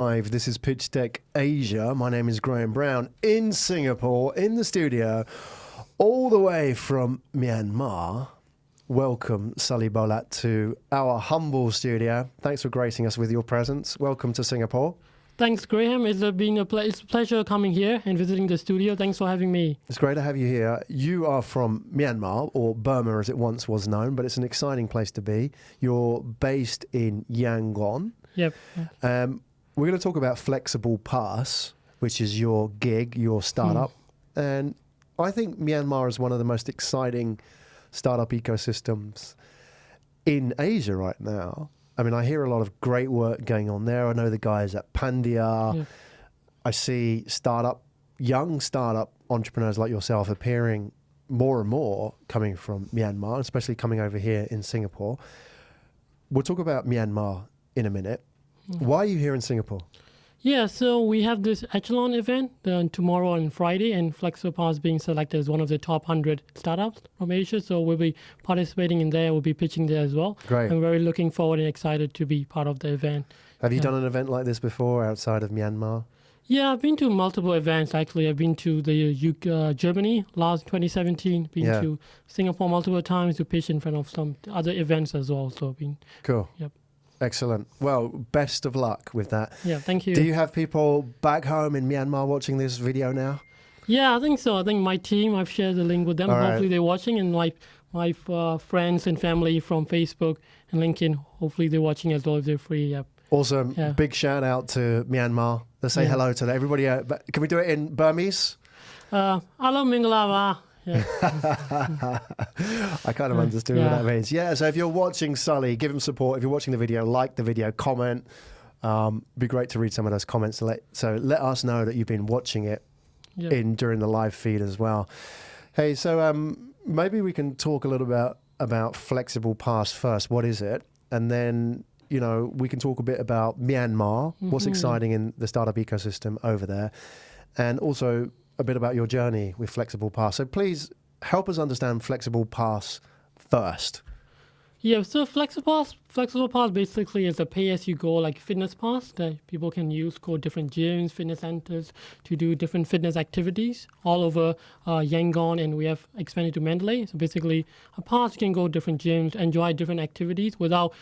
Live. This is Pitchdeckasia. My name is Graham Brown in Singapore, in the studio, all the way from Myanmar. Welcome, Sully, Bholat, to our humble studio. Thanks for gracing us with your presence. Welcome to Singapore. Thanks, Graham. It's been it's a pleasure coming here and visiting the studio. Thanks for having me. It's great to have you here. You are from Myanmar, or Burma as it once was known, but it's an exciting place to be. You're based in Yangon. Yep. We're going to talk about Flexible Pass, which is your gig, your startup. And I think Myanmar is one of the most exciting startup ecosystems in Asia right now. I mean, I hear a lot of great work going on there. I know the guys at Pandia. Yeah. I see young startup entrepreneurs like yourself appearing more and more coming from Myanmar, especially coming over here in Singapore. We'll talk about Myanmar in a minute. Why are you here in Singapore? Yeah, so we have this Echelon event tomorrow on Friday, and Flexible Pass being selected as one of the top 100 startups from Asia. So we'll be participating in there. We'll be pitching there as well. Great. I'm very looking forward and excited to be part of the event. Have you done an event like this before outside of Myanmar? Yeah, I've been to multiple events, actually. I've been to the Germany last 2017, been to Singapore multiple times to pitch in front of some other events as well. So Cool. Yep. Excellent. Well, best of luck with that. Yeah, thank you. Do you have people back home in Myanmar watching this video now? Yeah, I think so. I think my team, I've shared the link with them. All right. Hopefully they're watching, and my friends and family from Facebook and LinkedIn, hopefully they're watching as well if they're free. Yep. Awesome. Yeah. Big shout out to Myanmar. Let's say hello to everybody. Can we do it in Burmese? Alo mingla ba. Yeah. I kind of understood what that means. Yeah, so if you're watching Sully, give him support. If you're watching the video, like the video, comment. Be great to read some of those comments. So let us know that you've been watching it during the live feed as well. Hey, so maybe we can talk a little about Flexible Pass first. What is it? And then, we can talk a bit about Myanmar, what's exciting in the startup ecosystem over there, and also a bit about your journey with Flexible Pass. So please help us understand Flexible Pass first. Yeah, so Flexible Pass basically is a pay-as-you-go like fitness pass that people can use, go different gyms, fitness centers to do different fitness activities all over Yangon, and we have expanded to Mandalay. So basically, a pass you can go different gyms, enjoy different activities without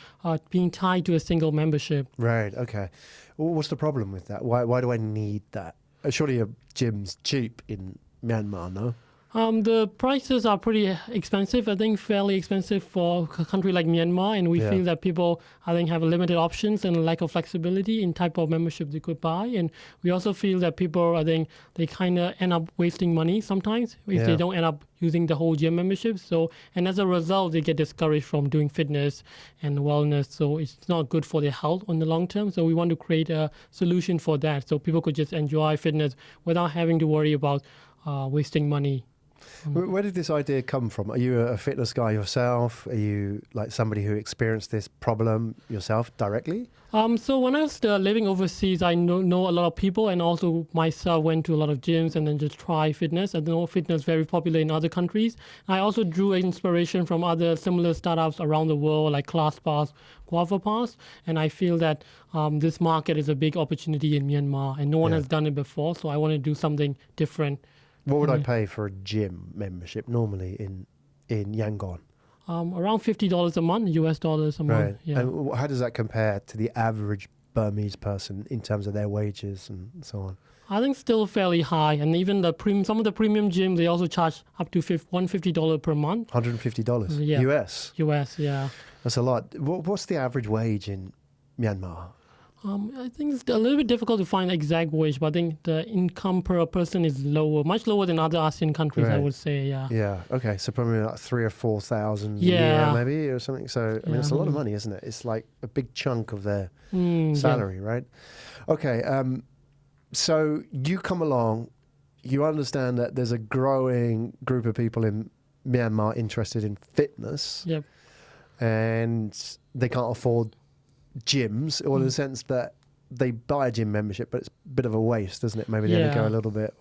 being tied to a single membership. Right, okay. Well, what's the problem with that? Why do I need that? Surely a gym's cheap in Myanmar, no? The prices are pretty expensive. I think fairly expensive for a country like Myanmar, and we feel that people, I think, have limited options and a lack of flexibility in type of membership they could buy. And we also feel that people, I think, they kind of end up wasting money sometimes if they don't end up using the whole gym membership. So, and as a result, they get discouraged from doing fitness and wellness. So it's not good for their health on the long term. So we want to create a solution for that, so people could just enjoy fitness without having to worry about wasting money. Where did this idea come from? Are you a fitness guy yourself? Are you like somebody who experienced this problem yourself directly? So when I was living overseas, I know a lot of people, and also myself went to a lot of gyms and then just try fitness. I know fitness is very popular in other countries. I also drew inspiration from other similar startups around the world like ClassPass, Guava Pass, and I feel that this market is a big opportunity in Myanmar, and no one has done it before, so I want to do something different. What would I pay for a gym membership normally in Yangon? Around $50 a month, US dollars a month. Right. Yeah. And how does that compare to the average Burmese person in terms of their wages and so on? I think still fairly high, and even some of the premium gyms, they also charge up to $150 per month. $150 Yeah. US? US, yeah. That's a lot. What's the average wage in Myanmar? I think it's a little bit difficult to find the exact wage, but I think the income per person is lower, much lower than other ASEAN countries, I would say, yeah. Yeah, okay, so probably like 3,000 or 4,000 a Yeah. year maybe or something. So, I mean, it's a lot of money, isn't it? It's like a big chunk of their salary, right? Okay, so you come along, you understand that there's a growing group of people in Myanmar interested in fitness. Yep. And they can't afford gyms, or in the sense that they buy a gym membership, but it's a bit of a waste, isn't it? Maybe they only go a little bit.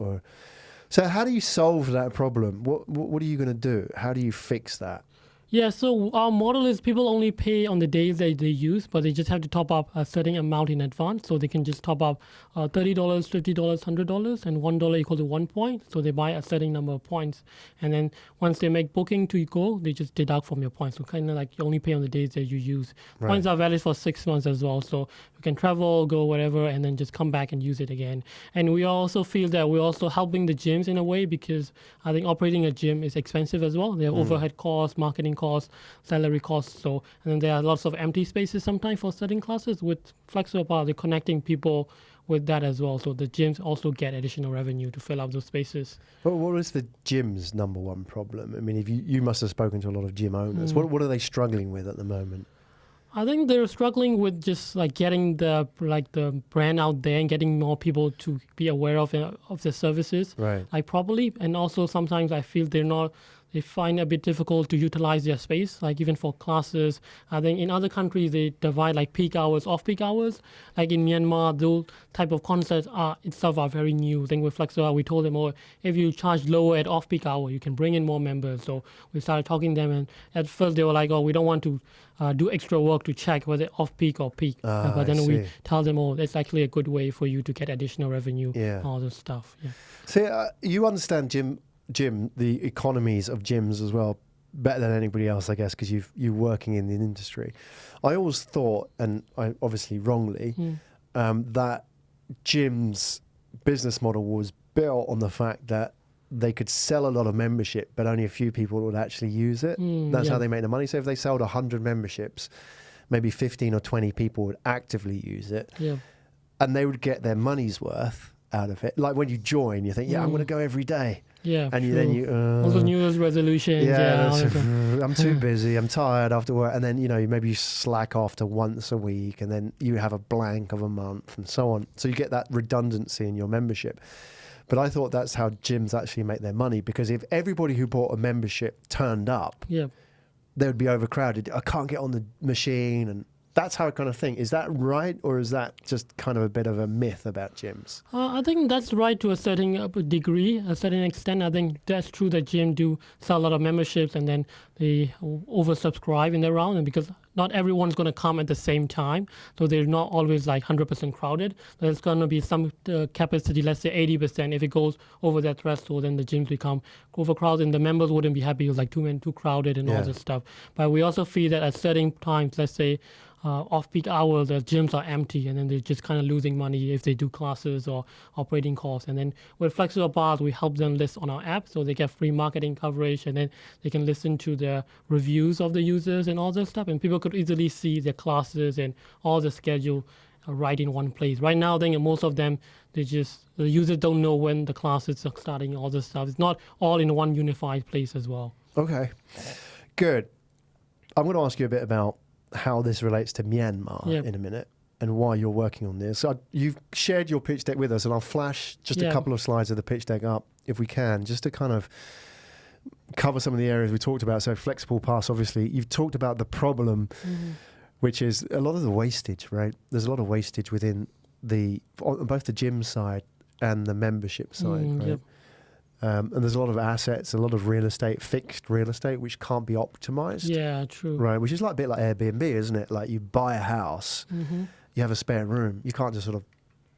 So how do you solve that problem? What are you going to do? How do you fix that? Yeah, so our model is people only pay on the days that they use, but they just have to top up a certain amount in advance. So they can just top up $30, $50, $100, and $1 equal to 1 point. So they buy a certain number of points. And then once they make booking to go, they just deduct from your points. So kind of like you only pay on the days that you use. Right. Points are valid for 6 months as well. So you can travel, go wherever, and then just come back and use it again. And we also feel that we're also helping the gyms in a way, because I think operating a gym is expensive as well. They have overhead costs, marketing costs, salary costs. So, and then there are lots of empty spaces sometimes for studying classes. With Flexible Path, they're connecting people with that as well. So the gyms also get additional revenue to fill up those spaces. Well, what is the gym's number one problem? I mean, if you must have spoken to a lot of gym owners. What are they struggling with at the moment? I think they're struggling with just like getting the brand out there and getting more people to be aware of the services, Right. like properly. And also sometimes I feel they find it a bit difficult to utilize their space, like even for classes. I think in other countries they divide like peak hours, off-peak hours. Like in Myanmar, those type of concepts itself are very new. I think with Flexible, we told them, if you charge lower at off-peak hour, you can bring in more members. So we started talking to them, and at first they were like, we don't want to do extra work to check whether off-peak or peak. But then we tell them, it's actually a good way for you to get additional revenue, all this stuff. Yeah. So you understand the economies of gyms as well better than anybody else, I guess, because you're working in the industry. I always thought, and I obviously wrongly, that gyms' business model was built on the fact that they could sell a lot of membership, but only a few people would actually use it. That's how they make the money. So if they sold 100 memberships, maybe 15 or 20 people would actively use it, and they would get their money's worth out of it. Like when you join, you think, I'm going to go every day. Yeah, and then you also New Year's resolutions. I'm too busy. I'm tired after work, and then maybe you slack off to once a week, and then you have a blank of a month, and so on. So you get that redundancy in your membership. But I thought that's how gyms actually make their money, because if everybody who bought a membership turned up, they would be overcrowded. I can't get on the machine, and that's how I kind of think. Is that right, or is that just kind of a bit of a myth about gyms? I think that's right to a certain degree, a certain extent. I think that's true that gyms do sell a lot of memberships, and then they oversubscribe in their round, and because not everyone's going to come at the same time, so they're not always like 100% crowded. There's going to be some capacity, let's say 80%. If it goes over that threshold, then the gyms become overcrowded, and the members wouldn't be happy with like too crowded and all this stuff. But we also feel that at certain times, let's say off-peak hours, the gyms are empty, and then they're just kind of losing money if they do classes or operating costs. And then with Flexible Path, we help them list on our app, so they get free marketing coverage, and then they can listen to the reviews of the users and all that stuff. And people could easily see their classes and all the schedule right in one place. Right now, I think most of them, the users don't know when the classes are starting, all this stuff. It's not all in one unified place as well. Okay, good. I'm going to ask you a bit about how this relates to Myanmar in a minute, and why you're working on this. So you've shared your pitch deck with us, and I'll flash just a couple of slides of the pitch deck up, if we can, just to kind of cover some of the areas we talked about. So Flexible Pass, obviously, you've talked about the problem, which is a lot of the wastage, right? There's a lot of wastage within on both the gym side and the membership side, right? And there's a lot of assets, a lot of real estate, fixed real estate, which can't be optimized. Yeah, true. Right, which is like a bit like Airbnb, isn't it? Like you buy a house, you have a spare room. You can't just sort of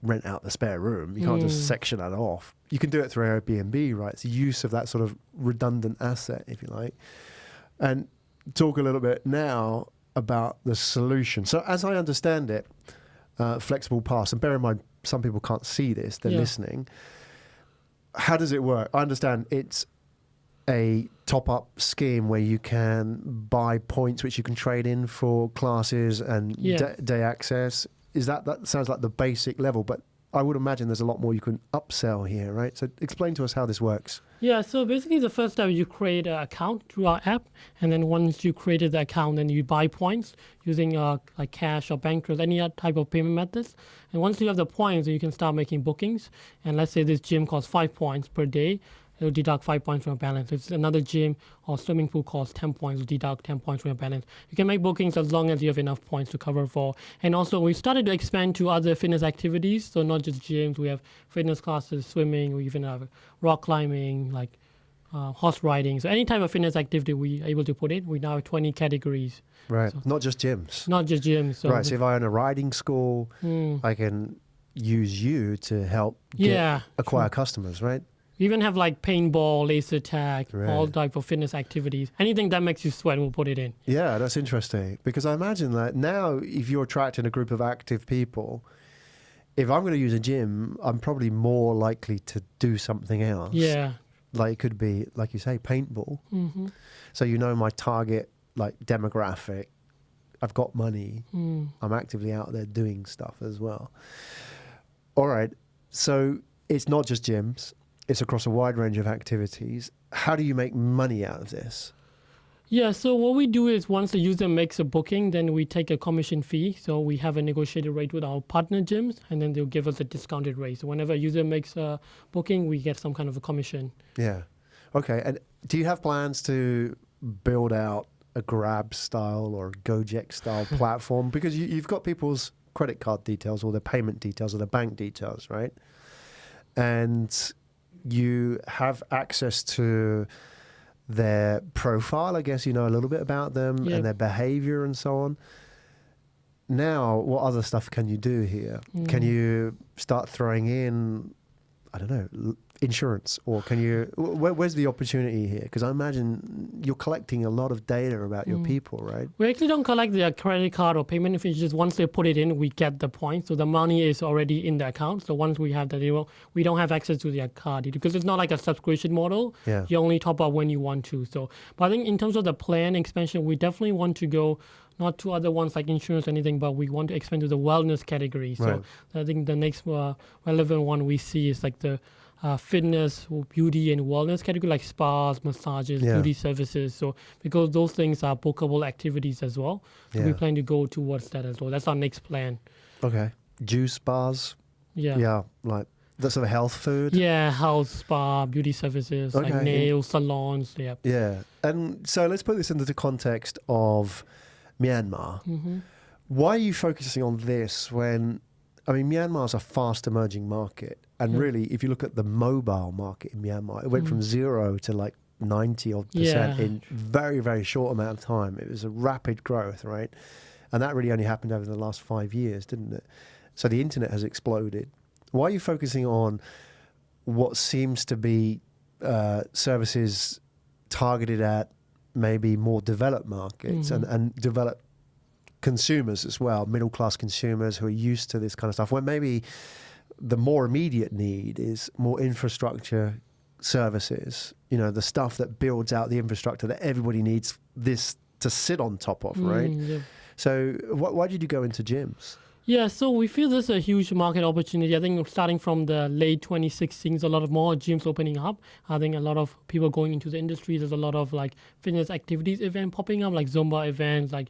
rent out the spare room. You can't just section that off. You can do it through Airbnb, right? It's the use of that sort of redundant asset, if you like. And talk a little bit now about the solution. So as I understand it, Flexible Pass, and bear in mind, some people can't see this, they're listening. How does it work? I understand it's a top-up scheme where you can buy points which you can trade in for classes and day access. That sounds like the basic level, but I would imagine there's a lot more you can upsell here, right? So explain to us how this works. Yeah, so basically the first step, you create an account through our app, and then once you created the account, then you buy points using like cash or bank transfer, any other type of payment methods. And once you have the points, you can start making bookings. And let's say this gym costs 5 points per day. It'll deduct 5 points from your balance. If it's another gym or swimming pool costs 10 points, it'll deduct 10 points from your balance. You can make bookings as long as you have enough points to cover for. And also, we started to expand to other fitness activities. So not just gyms, we have fitness classes, swimming, we even have rock climbing, like horse riding. So any type of fitness activity we are able to put in. We now have 20 categories. Right. So, not just gyms. Not just gyms. So right. So if I own a riding school, I can use you to help acquire customers, right? We even have like paintball, laser tag, all type of fitness activities. Anything that makes you sweat, we'll put it in. Yeah, that's interesting. Because I imagine that now if you're attracting a group of active people, if I'm going to use a gym, I'm probably more likely to do something else. Yeah. Like it could be, like you say, paintball. So you know my target like demographic. I've got money. I'm actively out there doing stuff as well. All right. So it's not just gyms. It's across a wide range of activities. How do you make money out of this? Yeah, so what we do is once the user makes a booking, then we take a commission fee. So we have a negotiated rate with our partner gyms, and then they'll give us a discounted rate. So whenever a user makes a booking, we get some kind of a commission. Yeah. Okay. And do you have plans to build out a Grab style or Gojek style platform? Because you've got people's credit card details or their payment details or their bank details, right? And you have access to their profile. I guess you know a little bit about them and their behavior and so on. Now, what other stuff can you do here? Can you start throwing in, I don't know, insurance? Or can you, where's the opportunity here? Because I imagine you're collecting a lot of data about your people, right? We actually don't collect their credit card or payment information. Once they put it in, we get the points. So the money is already in the account. So once we have that, we don't have access to their card because it's not like a subscription model. Yeah. You only top up when you want to. So, but I think in terms of the plan expansion, we definitely want to go not to other ones like insurance or anything, but we want to expand to the wellness category. So I think the next relevant one we see is like the fitness, beauty, and wellness category, like spas, massages, beauty services. So because those things are bookable activities as well, so we plan to go towards that as well. That's our next plan. Okay. Juice bars? Yeah, like that sort of health food? Yeah, health, spa, beauty services, like nail salons. Yeah. And so let's put this into the context of Myanmar. Why are you focusing on this when, I mean, Myanmar is a fast emerging market. And really, if you look at the mobile market in Myanmar, it went from 0 to like 90% in very, very short amount of time. It was a rapid growth, right? And that really only happened over the last 5 years, didn't it? So the internet has exploded. Why are you focusing on what seems to be services targeted at maybe more developed markets and developed consumers as well, middle-class consumers who are used to this kind of stuff, when maybe the more immediate need is more infrastructure services, you know, the stuff that builds out the infrastructure that everybody needs this to sit on top of, right? So why did you go into gyms? Yeah, so we feel there's a huge market opportunity. I think starting from the late 2016, there's a lot of more gyms opening up. I think a lot of people going into the industry. There's a lot of like fitness activities event popping up, like Zumba events, like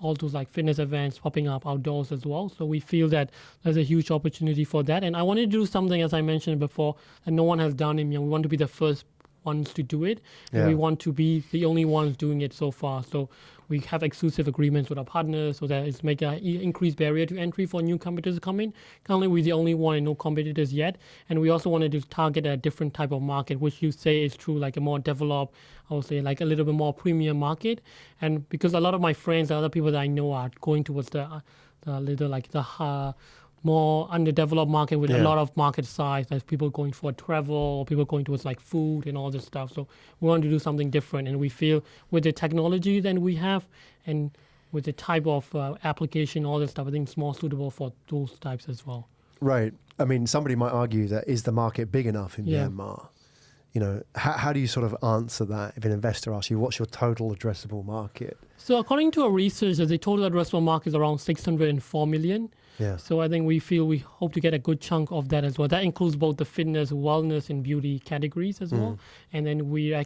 all those like fitness events popping up outdoors as well. So we feel that there's a huge opportunity for that. And I wanted to do something, as I mentioned before, that no one has done in Myanmar. We want to be the first ones to do it. And we want to be the only ones doing it so far. So we have exclusive agreements with our partners so that it's make an increased barrier to entry for new competitors to come in. Currently, we're the only one and no competitors yet. And we also wanted to target a different type of market, which you say is true, like a more developed, I would say like a little bit more premium market. And because a lot of my friends and other people that I know are going towards the little like the more underdeveloped market with a lot of market size. There's people going for travel, people going towards like food and all this stuff. So we want to do something different. And we feel with the technology that we have and with the type of application, all this stuff, I think it's more suitable for those types as well. Right. I mean, somebody might argue that is the market big enough in Myanmar? You know, how do you sort of answer that if an investor asks you, what's your total addressable market? So according to our research, the total addressable market is around 604 million. Yeah. So I think we hope to get a good chunk of that as well. That includes both the fitness, wellness, and beauty categories as well. And then I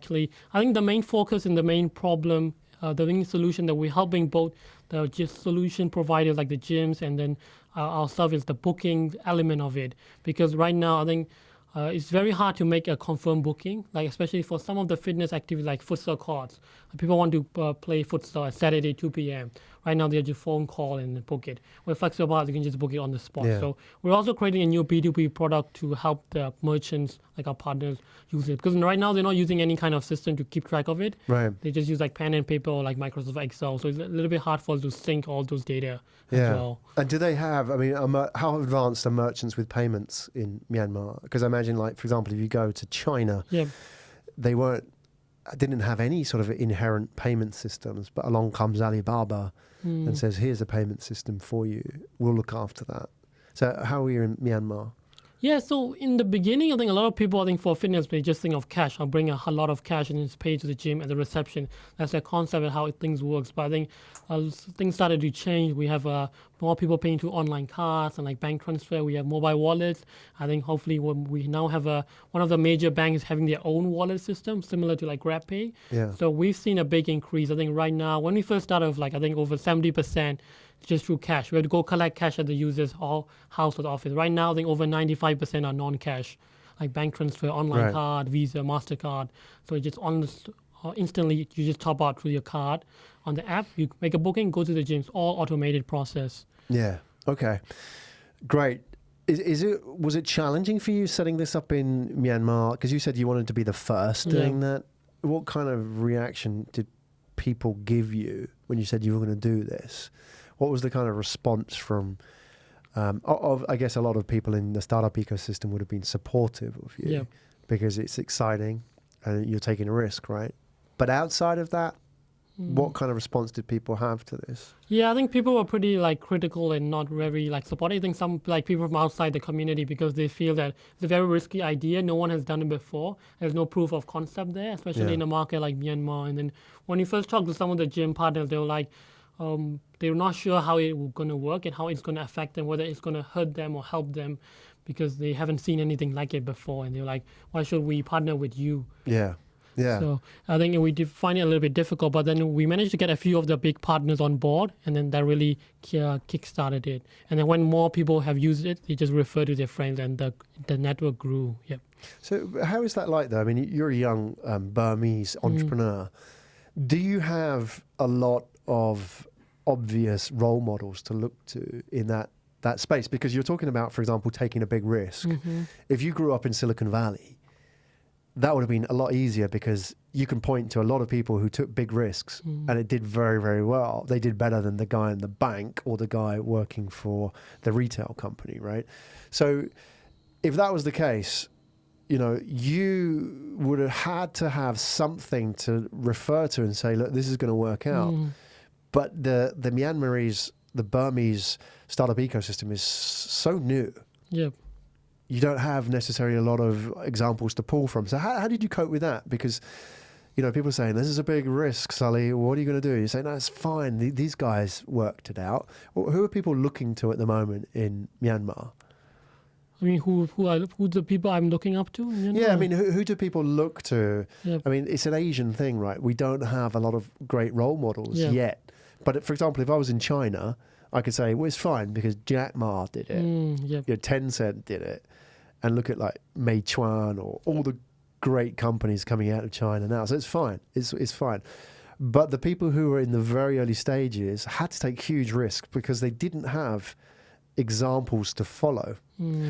think the main focus and the main problem, the main solution that we're helping both the solution providers like the gyms and then ourselves is the booking element of it. Because right now, I think it's very hard to make a confirmed booking, like especially for some of the fitness activities like futsal courts. People want to play futsal at Saturday 2 p.m. right now they're just phone call and book it. With Flexible Pass, you can just book it on the spot. Yeah. So we're also creating a new B2B product to help the merchants, like our partners, use it. Because right now they're not using any kind of system to keep track of it. Right. They just use like pen and paper or like Microsoft Excel. So it's a little bit hard for us to sync all those data as well. And do they have, I mean, how advanced are merchants with payments in Myanmar? Because I imagine, like, for example, if you go to China, they didn't have any sort of inherent payment systems, but along comes Alibaba and says, here's a payment system for you. We'll look after that. So how are you in Myanmar? Yeah, so in the beginning, I think a lot of people, for fitness, they just think of cash. I'll bring a lot of cash and just pay to the gym at the reception. That's their concept of how things works. But I think things started to change. We have more people paying to online cards and like bank transfer. We have mobile wallets. I think hopefully we now have one of the major banks having their own wallet system, similar to like GrabPay. Yeah. So we've seen a big increase. I think right now, when we first started, I think over 70%, just through cash. We have to go collect cash at the user's house or the office. Right now, I think over 95% are non-cash, like bank transfer, online card, Visa, MasterCard. So it just instantly, you just top out through your card on the app. You make a booking, go to the gym. It's all automated process. Yeah. Okay. Great. Was it challenging for you setting this up in Myanmar? Because you said you wanted to be the first doing that. What kind of reaction did people give you when you said you were going to do this? What was the kind of response from, I guess a lot of people in the startup ecosystem would have been supportive of you because it's exciting and you're taking a risk, right? But outside of that, what kind of response did people have to this? Yeah, I think people were pretty critical and not very supportive. I think some people from outside the community, because they feel that it's a very risky idea. No one has done it before. There's no proof of concept there, especially in a market like Myanmar. And then when you first talk to some of the gym partners, they were like, they're not sure how it's going to work and how it's going to affect them, whether it's going to hurt them or help them, because they haven't seen anything like it before. And they're like, why should we partner with you? Yeah. Yeah. So I think we did find it a little bit difficult, but then we managed to get a few of the big partners on board, and then that really kick-started it. And then when more people have used it, they just refer to their friends, and the network grew. Yep. So how is that like, though? I mean, you're a young Burmese entrepreneur. Do you have a lot of obvious role models to look to in that space? Because you're talking about, for example, taking a big risk. If you grew up in Silicon Valley, that would have been a lot easier because you can point to a lot of people who took big risks and it did very, very well. They did better than the guy in the bank or the guy working for the retail company, right? So if that was the case, you would have had to have something to refer to and say, look, this is going to work out. But the Myanmarese, the Burmese startup ecosystem is so new. Yep. You don't have necessarily a lot of examples to pull from. So how did you cope with that? Because, people are saying, this is a big risk, Sully. What are you going to do? You say, no, it's fine. These guys worked it out. Who are people looking to at the moment in Myanmar? I mean, who the people I'm looking up to? Yeah, I mean, who do people look to? Yep. I mean, it's an Asian thing, right? We don't have a lot of great role models yet. But for example, if I was in China, I could say, well, it's fine because Jack Ma did it. Tencent did it. And look at like Meituan or all the great companies coming out of China now. So it's fine. It's fine. But the people who were in the very early stages had to take huge risks because they didn't have examples to follow.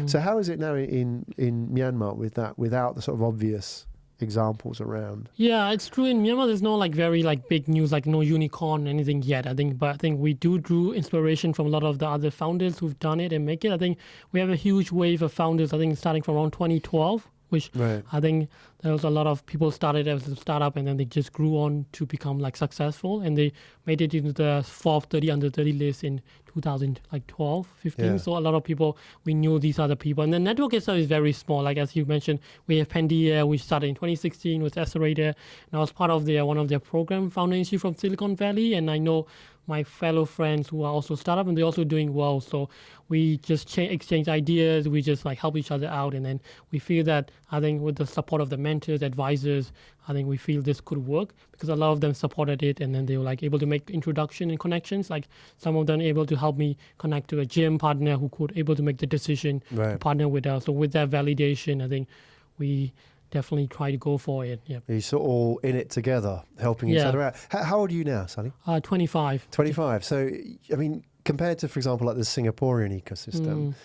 So how is it now in Myanmar with that, without the sort of obvious examples around? Yeah, it's true. In Myanmar, there's no very big news, no unicorn, anything yet. But I think we drew inspiration from a lot of the other founders who've done it and make it. I think we have a huge wave of founders, I think starting from around 2012, which I think there was a lot of people started as a startup and then they just grew on to become successful, and they made it into the Forbes 30 under 30 list in 2012, 15. Yeah. So a lot of people, we knew these are the people. And the network itself is very small. As you mentioned, we have Pandia, which started in 2016 with Accelerator. And I was part of one of their program, Founder Institute from Silicon Valley. And I know my fellow friends who are also startup and they're also doing well. So we just exchange ideas. We just help each other out. And then we feel that, I think with the support of the mentors, advisors, I think we feel this could work because a lot of them supported it, and then they were able to make introduction and connections. Some of them able to help me connect to a gym partner who could able to make the decision to partner with us. So with that validation, I think we definitely try to go for it. Yeah. You're sort of all in it together, helping each other out. How old are you now, Sully? 25. 25. So, I mean, compared to, for example, like the Singaporean ecosystem,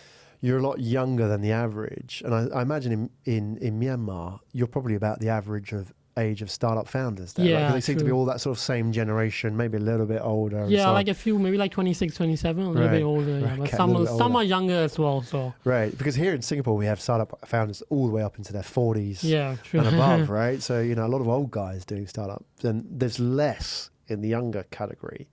you're a lot younger than the average. And I imagine in Myanmar, you're probably about the average of age of startup founders there. Yeah, they seem to be all that sort of same generation, maybe a little bit older. Yeah, like a few, maybe like 26, 27, a little bit older. Yeah. But some are younger as well. So right, because here in Singapore, we have startup founders all the way up into their 40s and above, right? So, you know, a lot of old guys doing startups. And there's less in the younger category.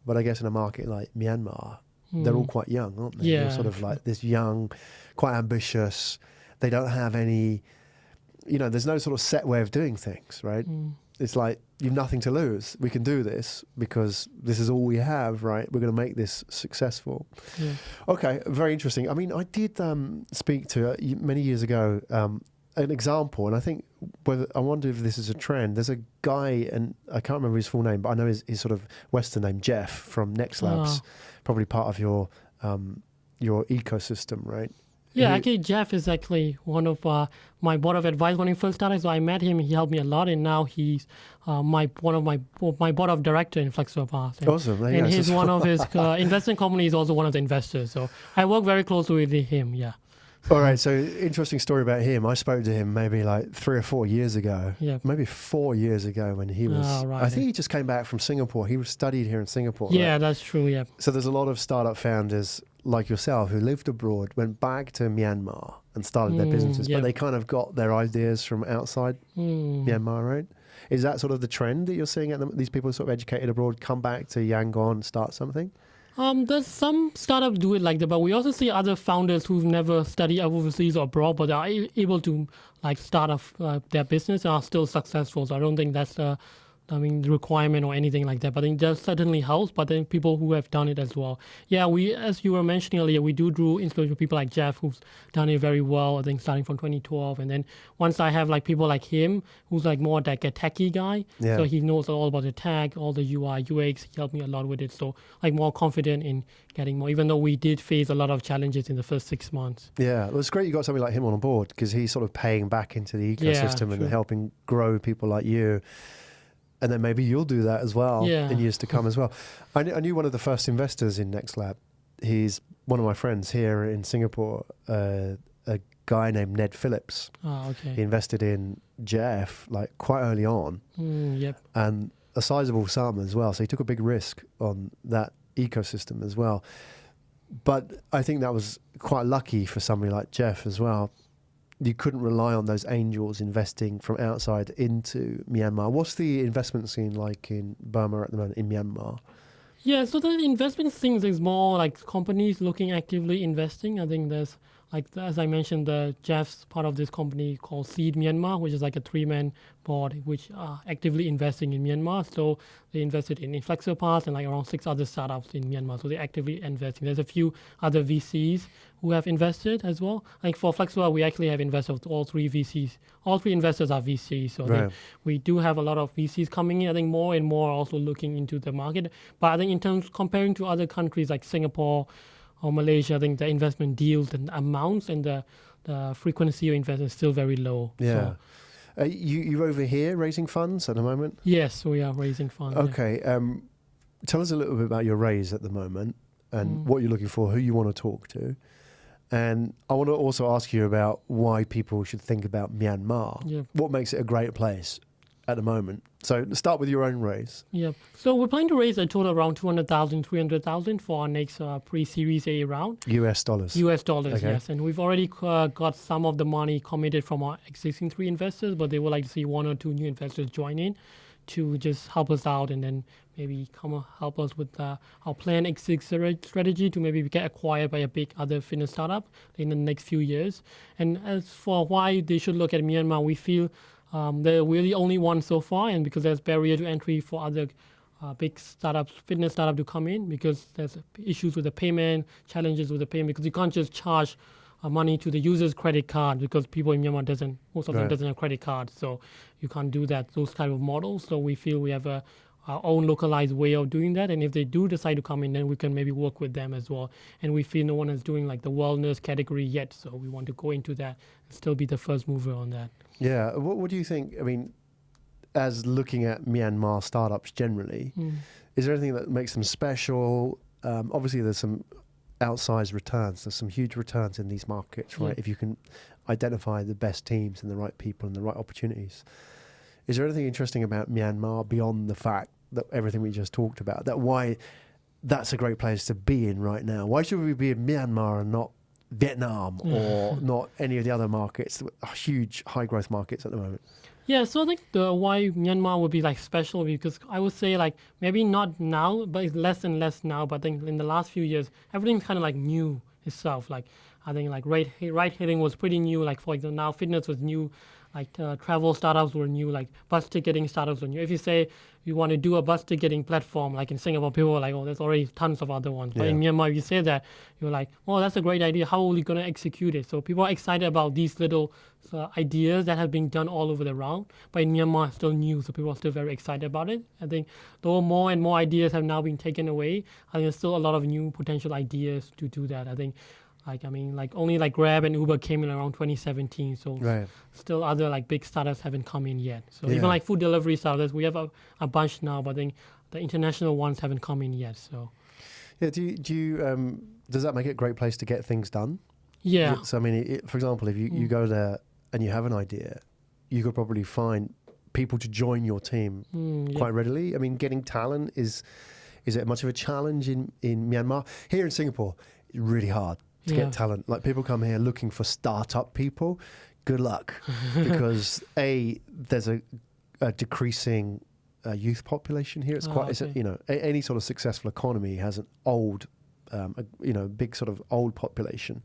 But I guess in a market like Myanmar, they're all quite young, aren't they? Yeah, they're sort of like this young, quite ambitious. They don't have any... You know, there's no sort of set way of doing things, right? It's like, you've nothing to lose. We can do this because this is all we have, right? We're going to make this successful. Yeah. Okay, very interesting. I mean, I did speak to, many years ago, an example, and I wonder if this is a trend. There's a guy, and I can't remember his full name, but I know his sort of Western name, Jeff, from Next Labs, probably part of your ecosystem, right? Yeah, actually, Jeff is actually one of my board of advisors when he first started. So I met him; he helped me a lot, and now he's my board of director in Flexible Path. Awesome! And he's one of his investment companies, also one of the investors. So I work very closely with him. Yeah. All right. So interesting story about him. I spoke to him maybe like 3 or 4 years ago. Yeah. Maybe 4 years ago when he was. I think he just came back from Singapore. He was studied here in Singapore. Yeah, that's true. Yeah. So there's a lot of startup founders like yourself who lived abroad, went back to Myanmar and started their businesses, but they kind of got their ideas from outside Myanmar, right? Is that sort of the trend that you're seeing at these people sort of educated abroad come back to Yangon, start something? There's some startups do it like that, but we also see other founders who've never studied overseas or abroad, but are able to like start their business and are still successful. So I don't think that's the requirement or anything like that. But I think that certainly helps. But then people who have done it as well. Yeah, as you were mentioning earlier, we do draw inspiration from people like Jeff, who's done it very well, I think starting from 2012. And then once I have like people like him, who's like more like a techie guy. Yeah. So he knows all about the tech, all the UI, UX. He helped me a lot with it. So like more confident in getting more, even though we did face a lot of challenges in the first 6 months. Yeah, well, it's great you got somebody like him on board because he's sort of paying back into the ecosystem and helping grow people like you. And then maybe you'll do that as well in years to come as well. I knew one of the first investors in Next Lab. He's one of my friends here in Singapore, a guy named Ned Phillips. Oh, okay. He invested in Jeff like quite early on. And a sizable sum as well. So he took a big risk on that ecosystem as well. But I think that was quite lucky for somebody like Jeff as well. You couldn't rely on those angels investing from outside into Myanmar. What's the investment scene like in Burma at the moment, in Myanmar? Yeah, so the investment scene is more like companies looking actively investing. I think there's, like as I mentioned, Jeff's part of this company called Seed Myanmar, which is like a 3-man board which are actively investing in Myanmar. So they invested in Flexible Path and like around 6 other startups in Myanmar. So they're actively investing. There's a few other VCs who have invested as well. Like for Flexible, we actually have invested with all 3 VCs. All 3 investors are VCs. So I think we do have a lot of VCs coming in. I think more and more also looking into the market. But I think in terms comparing to other countries like Singapore or Malaysia, I think the investment deals and amounts and the frequency of investment is still very low. Yeah. So, you're over here raising funds at the moment? Yes, we are raising funds. Okay. Yeah. Tell us a little bit about your raise at the moment and what you're looking for, who you want to talk to. And I want to also ask you about why people should think about Myanmar. Yeah. What makes it a great place at the moment? So start with your own raise. Yeah. So we're planning to raise a total around 200,000, 300,000 for our next pre-Series A round. US dollars. US dollars, yes. And we've already got some of the money committed from our existing 3 investors, but they would like to see 1 or 2 new investors join in to just help us out and then maybe help us with our planned exit strategy to maybe get acquired by a big other fitness startup in the next few years. And as for why they should look at Myanmar, we feel they're really only one so far, and because there's barrier to entry for other big startups, fitness startups to come in, because there's issues with the payment, challenges with the payment, because you can't just charge money to the user's credit card because people in Myanmar most of them doesn't have credit cards, so you can't do that, those kind of models. So we feel we have a our own localized way of doing that. And if they do decide to come in, then we can maybe work with them as well. And we feel no one is doing like the wellness category yet, so we want to go into that and still be the first mover on that. Yeah. What do you think? I mean, as looking at Myanmar startups generally, is there anything that makes them special? Obviously, there's some outsized returns. There's some huge returns in these markets, right? If you can identify the best teams and the right people and the right opportunities. Is there anything interesting about Myanmar beyond the fact that everything we just talked about, that why that's a great place to be in right now? Why should we be in Myanmar and not Vietnam or not any of the other markets, huge high growth markets at the moment? Yeah, so I think why Myanmar would be like special, because I would say like maybe not now, but it's less and less now. But I think in the last few years, everything's kind of like new itself. Like I think like ride hailing was pretty new. Like for example, now fitness was new. Like travel startups were new. Like bus ticketing startups were new. If you say you want to do a bus ticketing platform, like in Singapore, people are like, oh, there's already tons of other ones. But in Myanmar, if you say that, you're like, oh, that's a great idea. How are we going to execute it? So people are excited about these little ideas that have been done all over the round. But in Myanmar, it's still new, so people are still very excited about it. I think though more and more ideas have now been taken away, I think there's still a lot of new potential ideas to do that. I think only like Grab and Uber came in around 2017, so still other like big startups haven't come in yet. So even like food delivery startups, we have a bunch now, but I think the international ones haven't come in yet. So does that make it a great place to get things done? Yeah. So I mean, for example, if you go there and you have an idea, you could probably find people to join your team quite readily. I mean, getting talent is it much of a challenge in Myanmar? Here in Singapore, it's really hard to get talent. Like people come here looking for startup people. Good luck, because there's a decreasing youth population here. It's any sort of successful economy has an old, big sort of old population.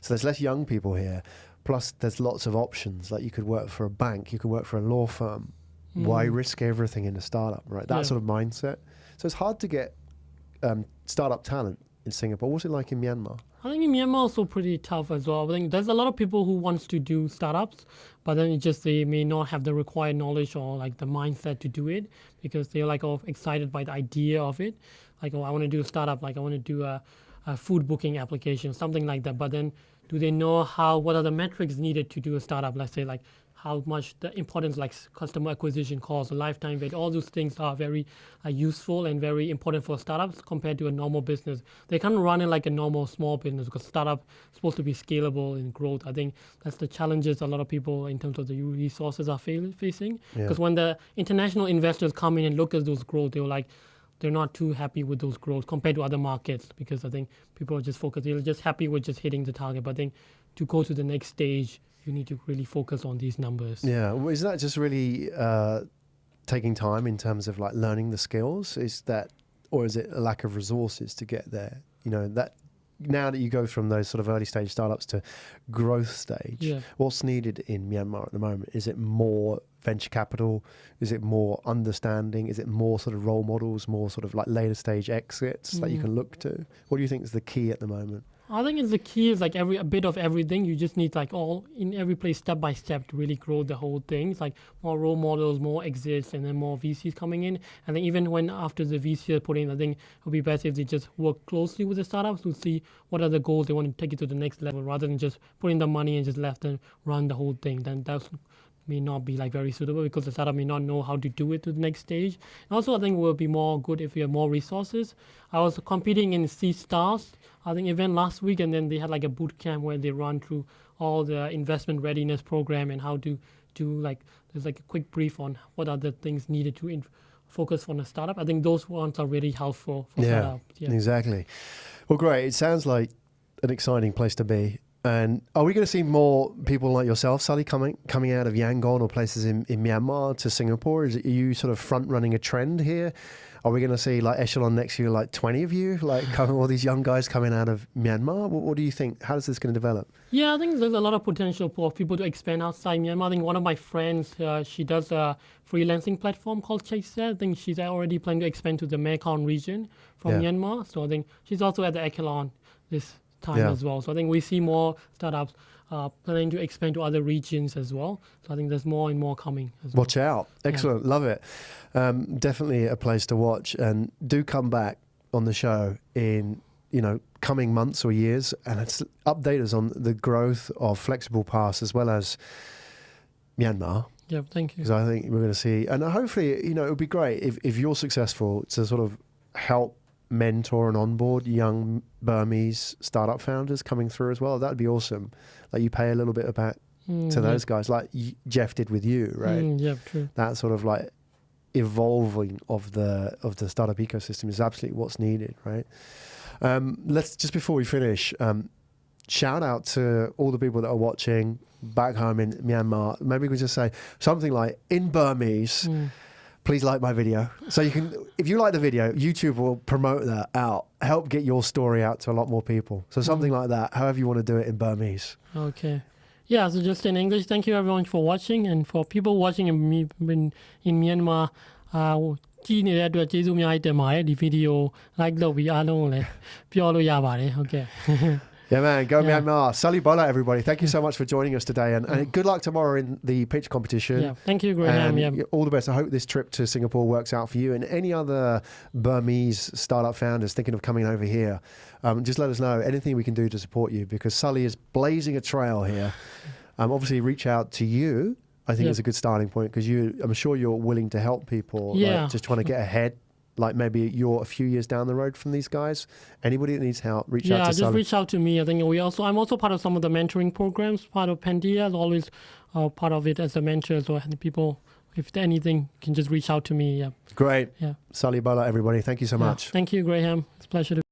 So there's less young people here. Plus, there's lots of options. Like you could work for a bank, you could work for a law firm. Why risk everything in a startup, right? That sort of mindset. So it's hard to get startup talent in Singapore. What's it like in Myanmar? I think in Myanmar also pretty tough as well. I think there's a lot of people who wants to do startups, but then they may not have the required knowledge or like the mindset to do it, because they're like all excited by the idea of it. Like, oh, I want to do a startup. Like I want to do a food booking application, something like that. But then do they know what are the metrics needed to do a startup? Let's say like how much the importance like customer acquisition costs, lifetime value, all those things are very useful and very important for startups compared to a normal business. They can't run it like a normal small business, because startup is supposed to be scalable in growth. I think that's the challenges a lot of people in terms of the resources are facing. Because when the international investors come in and look at those growth, they're not too happy with those growth compared to other markets, because I think people are just focused. They're just happy with just hitting the target. But I think to go to the next stage, you need to really focus on these numbers. Yeah. Well, is that just really taking time in terms of like learning the skills? Or is it a lack of resources to get there? That now that you go from those sort of early stage startups to growth stage, what's needed in Myanmar at the moment? Is it more venture capital? Is it more understanding? Is it more sort of role models, more sort of like later stage exits that you can look to? What do you think is the key at the moment? I think the key is like a bit of everything. You just need like all in every place, step by step, to really grow the whole thing. It's like more role models, more exits, and then more VCs coming in. And then even when after the VC are put in, I think it would be best if they just work closely with the startups to see what are the goals they want to take it to the next level, rather than just putting the money and just let them run the whole thing. Then that may not be like very suitable, because the startup may not know how to do it to the next stage. And also, I think it will be more good if we have more resources. I was competing in C-Stars, I think, event last week, and then they had like a boot camp where they run through all the investment readiness program and how to do there's like a quick brief on what are the things needed to focus on a startup. I think those ones are really helpful for startups. Yeah, exactly. Well, great. It sounds like an exciting place to be. And are we going to see more people like yourself, Sully, coming out of Yangon or places in Myanmar to Singapore? Are you sort of front running a trend here? Are we going to see like Echelon next year, like 20 of you, like all these young guys coming out of Myanmar? What do you think? How is this going to develop? Yeah, I think there's a lot of potential for people to expand outside Myanmar. I think one of my friends, she does a freelancing platform called Chase. I think she's already planning to expand to the Mekong region from Myanmar. So I think she's also at the Echelon this time as well. So I think we see more startups planning to expand to other regions as well. So I think there's more and more coming as well. Watch out. Excellent. Love it. Definitely a place to watch, and do come back on the show in, coming months or years, and update us on the growth of Flexible Pass as well as Myanmar. Yeah, thank you. Because I think we're going to see, and hopefully, it would be great if you're successful to sort of help mentor and onboard young Burmese startup founders coming through as well. That would be awesome. Like you pay a little bit back to those guys, like Jeff did with you, right? Yeah, true. That sort of like evolving of the startup ecosystem is absolutely what's needed, right? Let's just before we finish, shout out to all the people that are watching back home in Myanmar. Maybe we could just say something like, in Burmese, please like my video. So you can, if you like the video, YouTube will promote that out, help get your story out to a lot more people. So something like that, however you want to do it in Burmese. Okay. Yeah, so just in English, thank you everyone for watching, and for people watching in Myanmar, ကြည့်နေတဲ့အတွက်ကျေးဇူးအများကြီးတင်ပါတယ်ဒီဗီဒီယို like လုပ်ပြီးအားလုံးကိုလည်းပြောလို့ရပါတယ်ဟုတ်ကဲ့ Yeah, man, go Myanmar. Sully, Bholat, everybody. Thank you so much for joining us today, and good luck tomorrow in the pitch competition. Yeah, thank you, Graham. All the best. I hope this trip to Singapore works out for you and any other Burmese startup founders thinking of coming over here. Just let us know anything we can do to support you, because Sully is blazing a trail here. Obviously, reach out to you. I think it's a good starting point, because I'm sure you're willing to help people. Like, just trying to get ahead. Like maybe you're a few years down the road from these guys. Anybody that needs help, reach out to Sully. Yeah, just reach out to me. I think I'm also part of some of the mentoring programs. Part of Pandia is always part of it as a mentor. So people, if anything, can just reach out to me. Yeah. Great. Yeah. Sully, Bholat, everybody. Thank you so much. Thank you, Graham. It's a pleasure to